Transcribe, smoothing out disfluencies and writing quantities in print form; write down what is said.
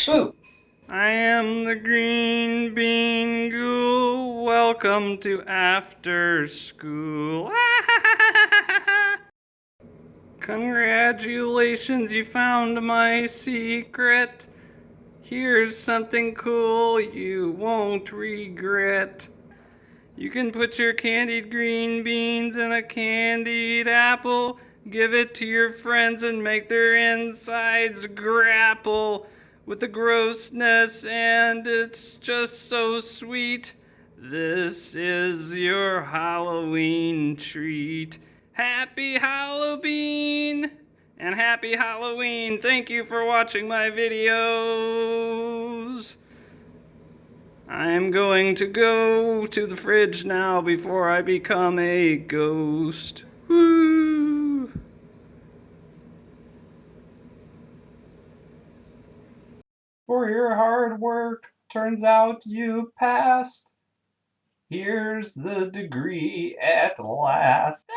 Ooh, I am the Green Bean Ghoul. Welcome to After School. Congratulations, you found my secret. Here's something cool you won't regret. You can put your candied green beans in a candied apple, give it to your friends and make their insides grapple with the grossness, and it's just so sweet. This is your Halloween treat. Happy Halloween! And happy Halloween! Thank you for watching my videos! I'm going to go to the fridge now before I become a ghost. Woo! for your hard work, turns out you passed. Here's the degree at last.